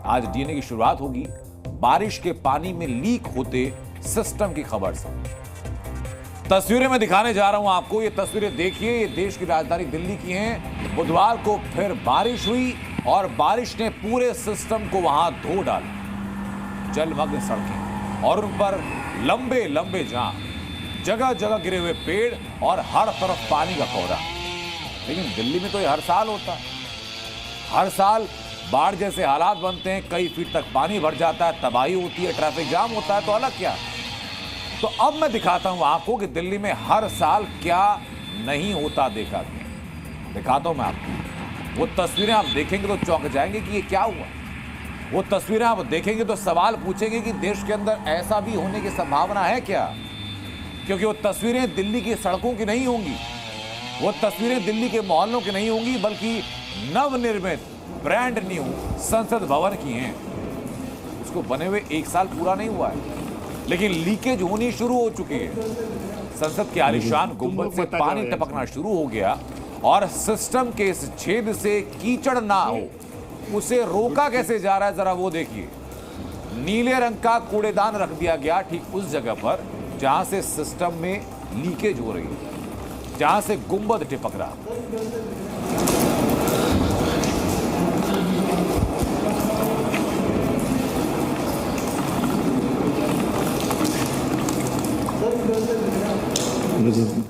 आज डीएनए की शुरुआत होगी बारिश के पानी में लीक होते सिस्टम की खबर से। तस्वीरें मैं दिखाने जा रहा हूं आपको। ये तस्वीरें देखिए, ये देश की राजधानी दिल्ली की हैं। बुधवार को फिर बारिश हुई और बारिश ने पूरे सिस्टम को वहां धो डाला। जलमग्न सड़कें और उन पर लंबे लंबे जाम, जगह जगह गिरे हुए पेड़ और हर तरफ पानी का कोहरा। लेकिन दिल्ली में तो ये हर साल होता है। हर साल बाढ़ जैसे हालात बनते हैं, कई फीट तक पानी भर जाता है, तबाही होती है, ट्रैफिक जाम होता है, तो अलग क्या। तो अब मैं दिखाता हूं आपको कि दिल्ली में हर साल क्या नहीं होता देखा गया। दिखाता हूं मैं आपको। वो तस्वीरें आप देखेंगे तो चौंक जाएंगे कि ये क्या हुआ। वो तस्वीरें आप देखेंगे तो सवाल पूछेंगे कि देश के अंदर ऐसा भी होने की संभावना है क्या। क्योंकि वो तस्वीरें दिल्ली की सड़कों की नहीं होंगी, वो तस्वीरें दिल्ली के मोहल्लों की नहीं होंगी, बल्कि नवनिर्मित ब्रांड न्यू संसद भवन की हैं। उसको बने हुए 1 साल पूरा नहीं हुआ है, लेकिन लीकेज होनी शुरू हो चुकी है। संसद के आलीशान गुंबद से पानी टपकना शुरू हो गया और सिस्टम के इस छेद से कीचड़ ना हो, उसे रोका कैसे जा रहा है जरा वो देखिए। नीले रंग का कूड़ेदान रख दिया गया ठीक उस जगह पर जहां से सिस्टम में लीकेज हो रही है, जहां से गुंबद टिपक रहा।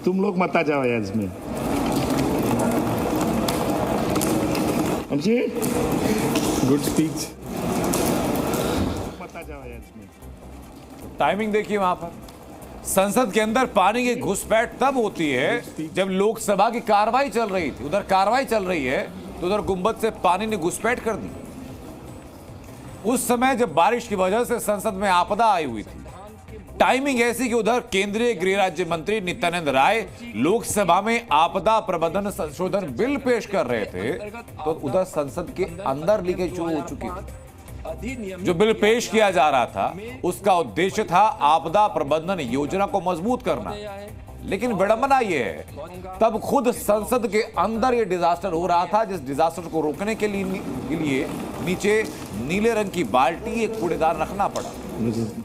तुम लोग मत आ जाओ यार इसमें। Good speech. मत आ जाओ यार इसमें। टाइमिंग देखिए वहां पर। संसद के अंदर पानी की घुसपैठ तब होती है जब लोकसभा की कार्रवाई चल रही थी। उधर कार्रवाई चल रही है तो उधर गुंबद से पानी ने घुसपैठ कर दी। उस समय जब बारिश की वजह से संसद में आपदा आई हुई थी। टाइमिंग ऐसी कि उधर केंद्रीय गृह राज्य मंत्री नित्यानंद राय लोकसभा में आपदा प्रबंधन संशोधन बिल पेश कर रहे थे, तो उधर संसद के अंदर लीकेज शुरू हो चुकी थी। जो बिल पेश किया जा रहा था उसका उद्देश्य था आपदा प्रबंधन योजना को मजबूत करना। लेकिन विडंबना यह है तब खुद संसद के अंदर यह डिजास्टर हो रहा था, जिस डिजास्टर को रोकने के लिए नीचे नीले रंग की बाल्टी, एक कूड़ेदान रखना पड़ा।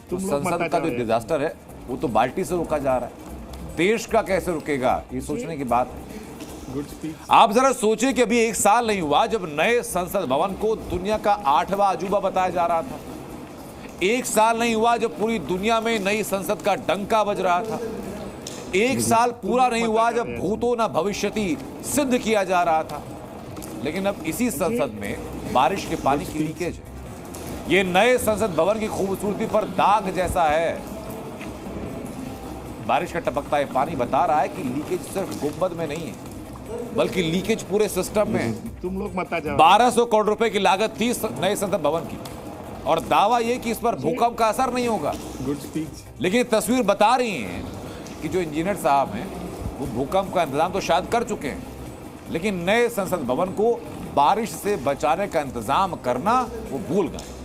तो संसद का जो डिजास्टर है वो तो बाल्टी से रोका जा रहा है। देश का कैसे रुकेगा, ये सोचने की बात है। आप जरा सोचिए कि अभी 1 साल नहीं हुआ जब नए संसद भवन को दुनिया का 8वां अजूबा बताया जा रहा था। 1 साल नहीं हुआ जब पूरी दुनिया में नई संसद का डंका बज रहा था। 1 साल पूरा नहीं हुआ जब भूतो न भविष्यति सिद्ध किया जा रहा था। लेकिन अब इसी संसद में बारिश के पानी की लीकेज है। ये नए संसद भवन की खूबसूरती पर दाग जैसा है। बारिश का टपकता है पानी बता रहा है कि लीकेज सिर्फ गुंबद में नहीं है, बल्कि लीकेज पूरे सिस्टम में है। तुम लोग मत आ जाओ। 1200 करोड़ रुपए की लागत थी नए संसद भवन की, और दावा यह कि इस पर भूकंप का असर नहीं होगा। Good speech. लेकिन तस्वीर बता रही है कि जो इंजीनियर साहब हैं वो भूकंप का इंतजाम तो शायद कर चुके हैं, लेकिन नए संसद भवन को बारिश से बचाने का इंतजाम करना वो भूल गए।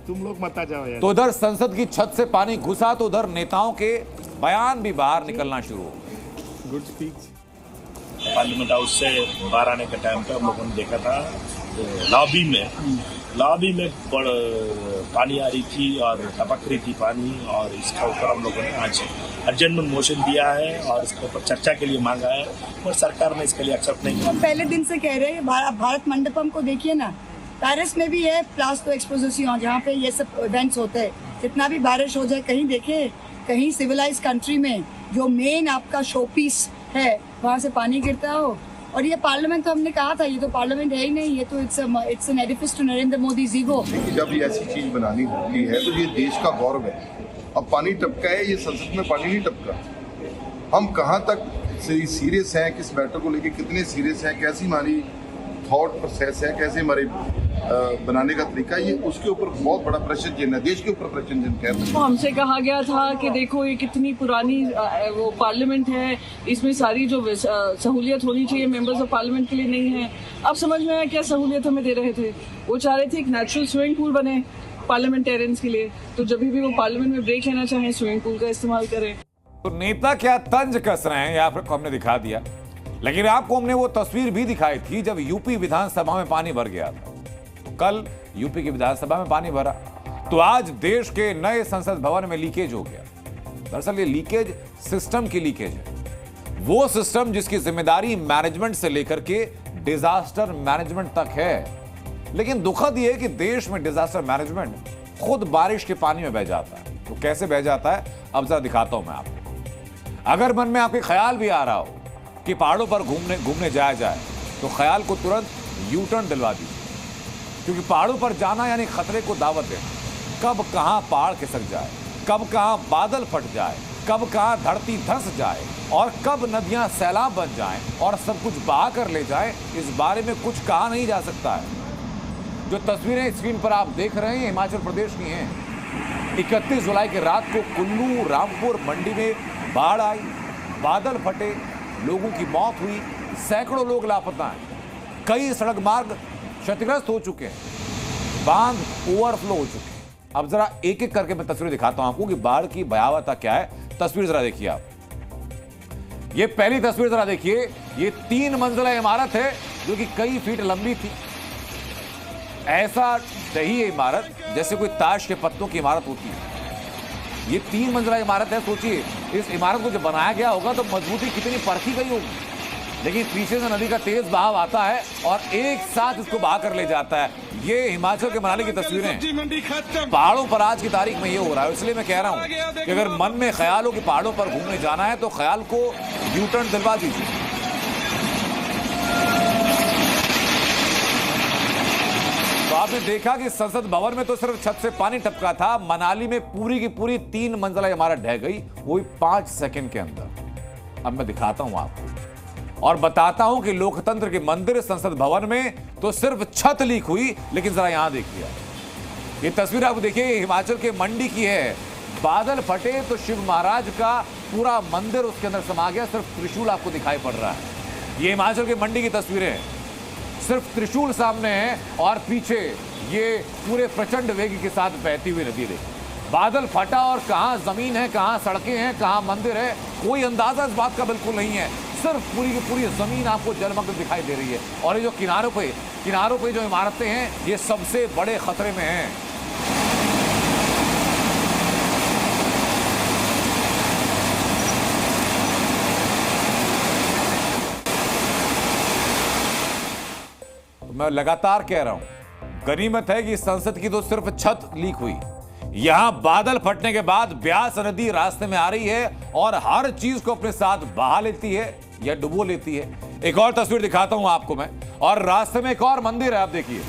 तुम लोग मत आ जाओ यार। तो उधर संसद की छत से पानी घुसा तो उधर नेताओं के बयान भी बाहर निकलना शुरू हो गए। Good speech. पार्लियामेंट हाउस से बाहर आने के टाइम पे हम लोगों ने देखा था लॉबी में पानी आ रही थी और टपक रही थी पानी, और इसका ऊपर हम लोगों ने आज अर्जेंट मोशन दिया है और इसके ऊपर चर्चा के लिए मांगा है, और सरकार ने इसके लिए एक्सेप्ट नहीं किया। पहले दिन से कह रहे हैं भारत मंडपम को देखिए ना, पेरिस में भी है प्लास्टो एक्सपोजिशन जहाँ पे ये सब इवेंट्स होते हैं। जितना भी बारिश हो जाए, कहीं देखे कहीं सिविलाइज कंट्री में जो मेन आपका शो पीस है वहाँ से पानी गिरता हो। और ये पार्लियामेंट तो हमने कहा था, ये तो पार्लियामेंट है ही नहीं, ये तो it's an edifice to Narendra Modi's ego. जब ये ऐसी चीज बनानी होती है तो ये देश का गौरव है। अब पानी टपका है, ये संसद में पानी नहीं टपका। हम कहाँ तक सीरियस हैं, किस मैटर को लेके कितने सीरियस हैं, कैसी हमारी थॉट प्रोसेस है, कैसे हमारे बनाने का तरीका, ये उसके ऊपर बहुत बड़ा प्रश्न चिन्ह है, देश के ऊपर प्रश्न चिन्ह है। तो हमसे कहा गया था कि देखो ये कितनी पुरानी वो पार्लियामेंट है, इसमें सारी जो सहूलियत होनी चाहिए मेंबर्स ऑफ पार्लियामेंट के लिए नहीं है। अब समझ में आया क्या सहूलियत हमें दे रहे थे। वो चाह रहे थे एक नेचुरल स्विमिंग पूल बने पार्लियामेंटेरियंस के लिए, तो जब भी वो पार्लियामेंट में ब्रेक लेना चाहें स्विमिंग पूल का इस्तेमाल करें। तो नेता क्या तंज कस रहे हैं, यहाँ पर हमने दिखा दिया। लेकिन आपको हमने वो तस्वीर भी दिखाई थी जब यूपी विधानसभा में पानी भर गया था। कल यूपी की विधानसभा में पानी भरा। तो आज देश के नए संसद भवन में लीकेज हो गया। दरअसल ये लीकेज सिस्टम की लीकेज है, वो सिस्टम जिसकी जिम्मेदारी मैनेजमेंट से लेकर के डिजास्टर मैनेजमेंट तक है। लेकिन दुखद यह है कि देश में डिजास्टर मैनेजमेंट खुद बारिश के पानी में बह जाता है। तो कैसे बह जाता है अब जरा दिखाता हूं मैं आपको। अगर मन में आपके ख्याल भी आ रहा हो कि पहाड़ों पर घूमने जाया जाए तो ख्याल को तुरंत यू टर्न दिलवा दीजिए, क्योंकि पहाड़ों पर जाना यानी खतरे को दावत देना। कब कहां पहाड़ खिसक जाए, कब कहां बादल फट जाए, कब कहां धरती धंस जाए और कब नदियां सैलाब बन जाएं और सब कुछ बहा कर ले जाए, इस बारे में कुछ कहा नहीं जा सकता है। जो तस्वीरें स्क्रीन पर आप देख रहे हैं हिमाचल प्रदेश की हैं। 31 जुलाई की रात को कुल्लू, रामपुर, मंडी में बाढ़ आई, बादल फटे, लोगों की मौत हुई, सैकड़ों लोग लापता हैं, कई सड़क मार्ग क्षतिग्रस्त हो चुके हैं, बांध ओवरफ्लो हो चुके हैं। अब जरा एक एक करके मैं तस्वीर दिखाता हूं आपको कि बाढ़ की भयावहता क्या है। तस्वीर जरा देखिए आप। ये पहली तस्वीर जरा देखिए। ये 3 मंजिला इमारत है जो कि कई फीट लंबी थी। ऐसा दही इमारत जैसे कोई ताश के पत्तों की इमारत होती है। ये 3 मंजिला इमारत है। सोचिए इस इमारत को जब बनाया गया होगा तो मजबूती कितनी परखी गई होगी, लेकिन पीछे से नदी का तेज बहाव आता है और एक साथ इसको बहा कर ले जाता है। ये हिमाचल के मनाली की तस्वीरें। पहाड़ों पर आज की तारीख में ये हो रहा है। इसलिए मैं कह रहा हूं कि अगर मन में ख्याल हो कि पहाड़ों पर घूमने जाना है तो ख्याल को यू टर्न दिलवा दीजिए। तो आपने देखा कि संसद भवन में तो सिर्फ छत से पानी टपका था, मनाली में पूरी की पूरी 3 मंजिला इमारत ढह गई, वो भी 5 सेकंड के अंदर। अब मैं दिखाता हूं आपको और बताता हूं कि लोकतंत्र के मंदिर संसद भवन में तो सिर्फ छत लीक हुई, लेकिन जरा यहां देखिए, ये तस्वीर आप देखिए हिमाचल के मंडी की है। बादल फटे तो शिव महाराज का पूरा मंदिर उसके अंदर समा गया, सिर्फ त्रिशूल आपको दिखाई पड़ रहा है। ये हिमाचल के मंडी की तस्वीरें हैं, सिर्फ त्रिशूल सामने है और पीछे ये पूरे प्रचंड वेग के साथ बहती हुई नदी देखिए। बादल फटा और कहां जमीन है, कहां सड़कें हैं, कहां मंदिर है, कोई अंदाजा इस बात का बिल्कुल नहीं है। सिर्फ पूरी की पूरी जमीन आपको जलमग्न दिखाई दे रही है। और ये जो किनारों पे जो इमारतें हैं ये सबसे बड़े खतरे में हैं। मैं लगातार कह रहा हूं, गनीमत है कि संसद की तो सिर्फ छत लीक हुई। यहां बादल फटने के बाद ब्यास नदी रास्ते में आ रही है और हर चीज को अपने साथ बहा लेती है या डुबो लेती है। एक और तस्वीर दिखाता हूं आपको मैं, और रास्ते में एक और मंदिर है। आप देखिए,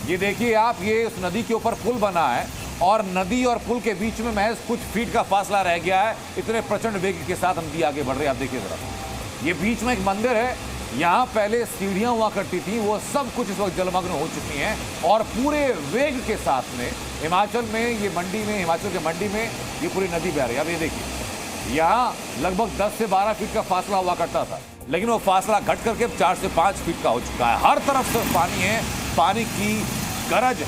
ये देखिए आप, ये उस नदी के ऊपर पुल बना है और नदी और पुल के बीच में महज कुछ फीट का फासला रह गया है। इतने प्रचंड वेग के साथ नदी आगे बढ़ रही है। आप देखिए जरा, ये बीच में एक मंदिर है, यहां पहले सीढ़ियां हुआ करती थी, वो सब कुछ इस वक्त जलमग्न हो चुकी हैं और पूरे वेग के साथ में हिमाचल में ये मंडी में, हिमाचल के मंडी में ये पूरी नदी बह रही है। अब ये देखिए, यहां लगभग 10 से 12 फीट का फासला हुआ करता था, लेकिन वो फासला घट करके अब 4 से 5 फीट का हो चुका है। हर तरफ से पानी है, पानी की गरज है।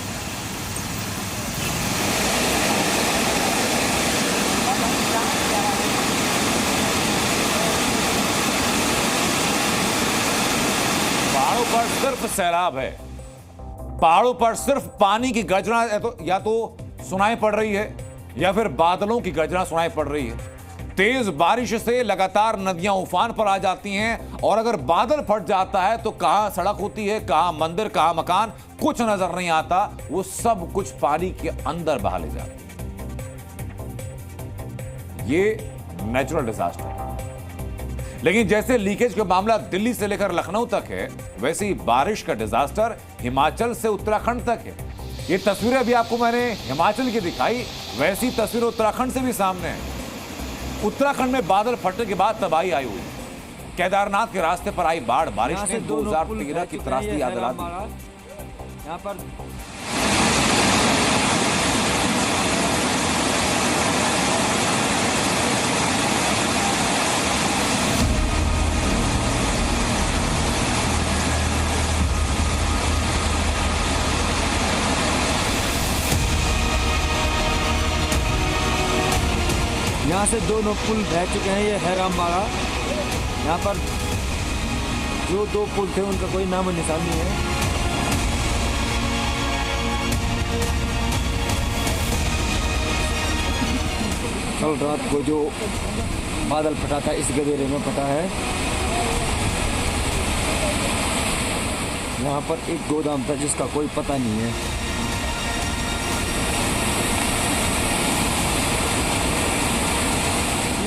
पहाड़ों पर सिर्फ सैलाब है, पहाड़ों पर सिर्फ पानी की गर्जना या तो सुनाई पड़ रही है या फिर बादलों की गर्जना सुनाई पड़ रही है। तेज बारिश से लगातार नदियां उफान पर आ जाती हैं और अगर बादल फट जाता है तो कहां सड़क होती है, कहां मंदिर, कहां मकान, कुछ नजर नहीं आता। वो सब कुछ पानी के अंदर बहा ले जाते हैं। ये नेचुरल डिजास्टर है। लेकिन जैसे लीकेज का मामला दिल्ली से लेकर लखनऊ तक है, वैसे ही बारिश का डिजास्टर हिमाचल से उत्तराखंड तक है। ये तस्वीरें अभी आपको मैंने हिमाचल की दिखाई, वैसी तस्वीरें उत्तराखंड से भी सामने है। उत्तराखंड में बादल फटने के बाद तबाही आई हुई। केदारनाथ के रास्ते पर आई बाढ़, बारिश ने 2013 की त्रासदी याद दिला दी। यहाँ पर यहाँ से 2 पुल बह चुके हैं। ये है रामबाड़ा। यहाँ पर जो 2 पुल थे उनका कोई नामो निशान नहीं है। कल रात को जो बादल फटा था इस गदेरे में फटा है। यहाँ पर एक गोदाम था जिसका कोई पता नहीं है।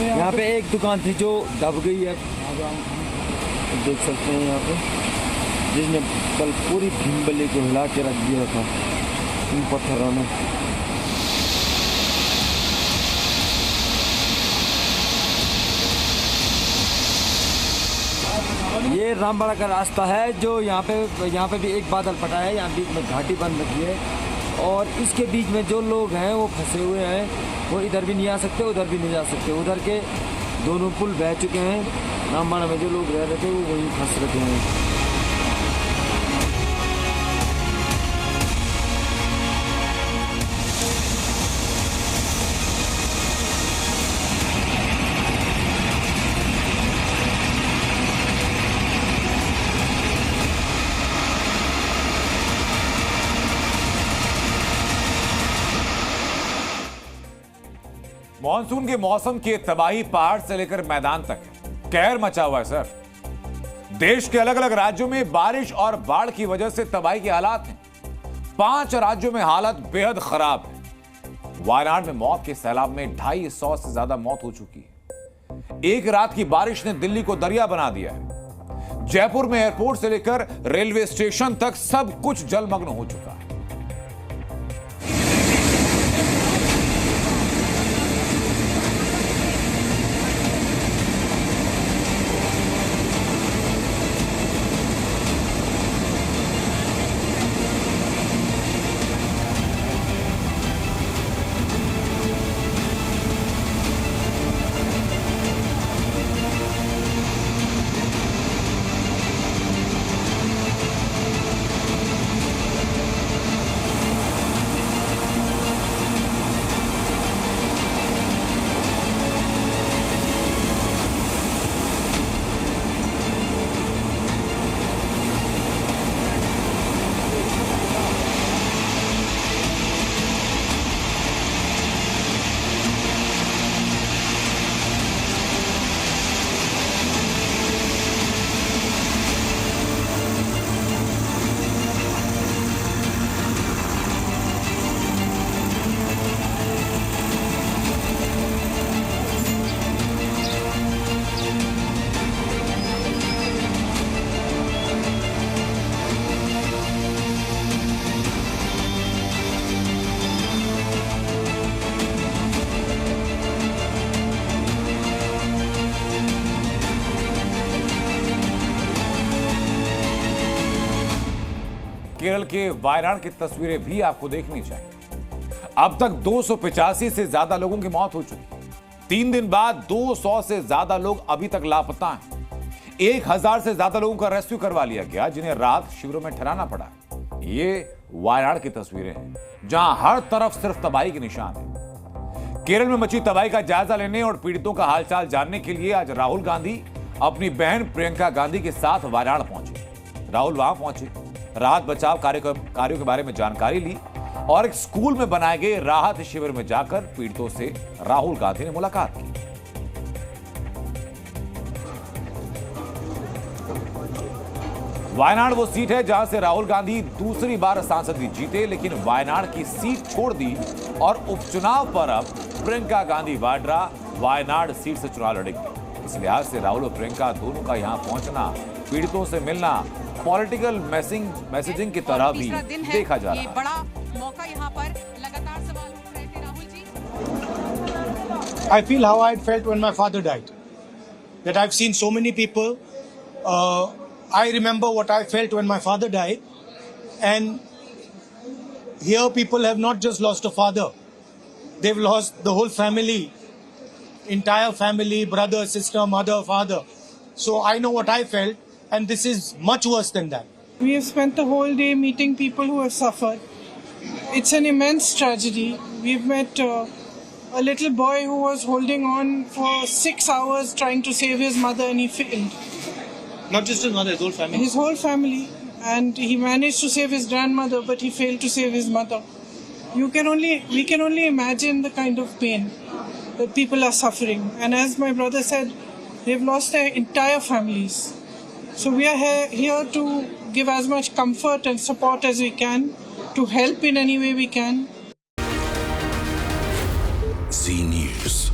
यहाँ पे एक दुकान थी जो दब गई है, देख सकते हैं यहाँ पे, जिसने कल पूरी भीमबली को हिला के रख दिया था इन पत्थरों में। ये रामबाड़ा का रास्ता है जो यहाँ पे भी एक बादल फटा है। यहाँ बीच में घाटी बन रखी है और इसके बीच में जो लोग हैं वो फंसे हुए हैं। वो इधर भी नहीं आ सकते, उधर भी नहीं जा सकते। उधर के दोनों पुल बह चुके हैं। रामबाड़ा में जो लोग रह रहे थे वो वहीं फंस रखे हैं। मॉनसून के मौसम की तबाही पहाड़ से लेकर मैदान तक है। कहर मचा हुआ है सर। देश के अलग अलग राज्यों में बारिश और बाढ़ की वजह से तबाही के हालात हैं। 5 राज्यों में हालत बेहद खराब है। वायनाड में मौत के सैलाब में 250 से ज्यादा मौत हो चुकी है। एक रात की बारिश ने दिल्ली को दरिया बना दिया है। जयपुर में एयरपोर्ट से लेकर रेलवे स्टेशन तक सब कुछ जलमग्न हो चुका है। केरल के वायनाड की तस्वीरें भी आपको देखनी चाहिए। अब तक 285 से ज्यादा लोगों की मौत हो चुकी है। 3 दिन बाद 200 से ज्यादा लोग अभी तक लापता हैं। 1000 से ज्यादा लोगों का रेस्क्यू करवा लिया गया, जिन्हें रात शिविरों में ठहराना पड़ा। ये वायनाड की तस्वीरें हैं जहां हर तरफ सिर्फ तबाही के निशान है। केरल में मची तबाही का जायजा लेने और पीड़ितों का हालचाल जानने के लिए आज राहुल गांधी अपनी बहन प्रियंका गांधी के साथ वायनाड पहुंचे। राहुल वहां पहुंचे, राहत बचाव कार्यों के बारे में जानकारी ली और एक स्कूल में बनाए गए राहत शिविर में जाकर पीड़ितों से राहुल गांधी ने मुलाकात की। वायनाड वो सीट है जहां से राहुल गांधी दूसरी बार सांसद भी जीते, लेकिन वायनाड की सीट छोड़ दी और उपचुनाव पर अब प्रियंका गांधी वाड्रा वायनाड सीट से चुनाव लड़ेंगी। इस लिहाज से राहुल और प्रियंका दोनों का यहां पहुंचना, पीड़ितों से मिलना पॉलिटिकल मैसेजिंग की तरह भी देखा जा रहा है। बड़ा मौका यहाँ पर लगातार सवाल उठ रहे थे। Rahul ji, I feel how I felt when my father died. That I've seen so many people. I remember what I felt when my father died, and here people have not just lost a father; they've lost the whole family, entire family, brother, sister, mother, father. So I know what I felt. And this is much worse than that. We have spent the whole day meeting people who have suffered. It's an immense tragedy. We've met a little boy who was holding on for 6 hours trying to save his mother and he failed. Not just his mother, his whole family. His whole family. And he managed to save his grandmother, but he failed to save his mother. We can only imagine the kind of pain people are suffering. And as my brother said, they've lost their entire families. So we are here to give as much comfort and support as we can, to help in any way we can. Zee News.